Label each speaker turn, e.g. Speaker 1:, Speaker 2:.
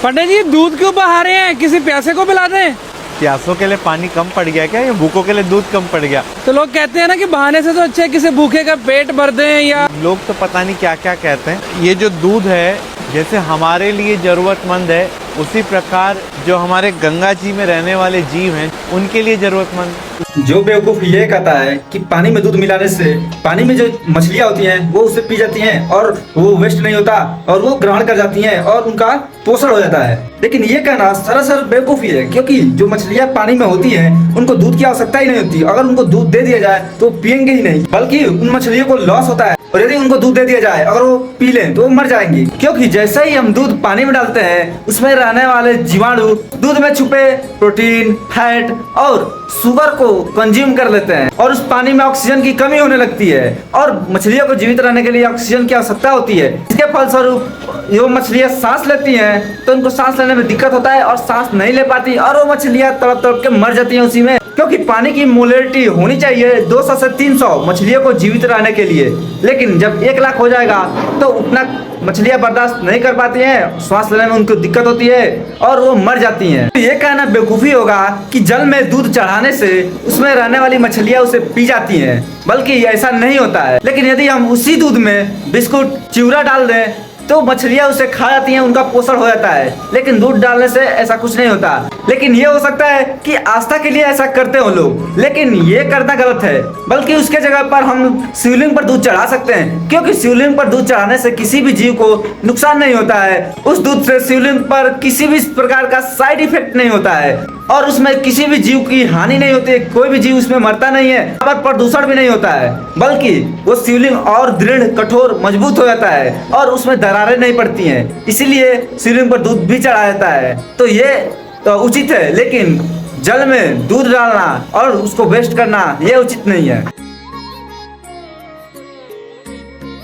Speaker 1: पंडित जी दूध क्यों बहा रहे हैं, किसी प्यासे को पिला दें।
Speaker 2: प्यासों के लिए पानी कम पड़ गया क्या, या भूखों के लिए दूध कम पड़ गया?
Speaker 1: तो लोग कहते हैं ना कि बहाने से तो अच्छा है किसी भूखे का पेट भर दें। या
Speaker 2: लोग तो पता नहीं क्या क्या कहते हैं। ये जो दूध है जैसे हमारे लिए जरूरतमंद है, उसी प्रकार जो हमारे गंगा जी में रहने वाले जीव हैं उनके लिए जरूरतमंद।
Speaker 3: जो बेवकूफ ये कहता है कि पानी में दूध मिलाने से पानी में जो मछलियां होती हैं वो उसे पी जाती हैं और वो वेस्ट नहीं होता और वो ग्रहण कर जाती हैं और उनका पोषण हो जाता है, लेकिन ये कहना सरासर बेवकूफी है, क्योंकि जो मछलियां पानी में होती हैं उनको दूध की आवश्यकता ही नहीं होती। अगर उनको दूध दे दिया जाए तो पियेंगे ही नहीं, बल्कि उन मछलियों को लॉस होता है। और यदि उनको दूध दे दिया जाए, अगर वो पी लें तो वो मर जाएंगी, क्योंकि जैसे ही हम दूध पानी में डालते हैं उसमें रहने वाले जीवाणु दूध में छुपे प्रोटीन, फैट और शुगर को कंज्यूम कर लेते हैं और उस पानी में ऑक्सीजन की कमी होने लगती है और मछलियों को जीवित रहने के लिए ऑक्सीजन की आवश्यकता होती है। इसके फलस्वरूप जो मछलियां सांस लेती हैं तो उनको सांस लेने में दिक्कत होता है और सांस नहीं ले पाती और वो मछलियां तड़प तड़प के मर जाती हैं उसी में, क्योंकि पानी की मोलेरिटी होनी चाहिए 200 से 300 मछलियों को जीवित रहने के लिए, लेकिन जब 1 लाख हो जाएगा तो उतना मछलियां बर्दाश्त नहीं कर पाती हैं, सांस लेने में उनको दिक्कत होती है और वो मर जाती हैं। तो ये कहना बेवकूफ़ी होगा कि जल में दूध चढ़ाने से उसमें रहने वाली मछलियां उसे पी जाती हैं, बल्कि ऐसा नहीं होता है। लेकिन यदि हम उसी दूध में बिस्कुट चिवड़ा डाल दें तो मछलियां उसे खा जाती हैं, उनका पोषण हो जाता है, लेकिन दूध डालने से ऐसा कुछ नहीं होता। लेकिन ये हो सकता है कि आस्था के लिए ऐसा करते हो लोग, लेकिन ये करना गलत है, बल्कि उसके जगह पर हम शिवलिंग पर दूध चढ़ा सकते हैं, क्योंकि शिवलिंग पर दूध चढ़ाने से किसी भी जीव को नुकसान नहीं होता है। उस दूध से शिवलिंग पर किसी भी प्रकार का साइड इफेक्ट नहीं होता है और उसमें किसी भी जीव की हानि नहीं होती है, कोई भी जीव उसमें मरता नहीं है और प्रदूषण भी नहीं होता है, बल्कि वो शिवलिंग और दृढ़, कठोर, मजबूत हो जाता है और उसमें दरारें नहीं पड़ती हैं। इसीलिए शिवलिंग पर दूध भी चढ़ाया जाता है। तो ये तो उचित है, लेकिन जल में दूध डालना और उसको वेस्ट करना ये उचित नहीं है।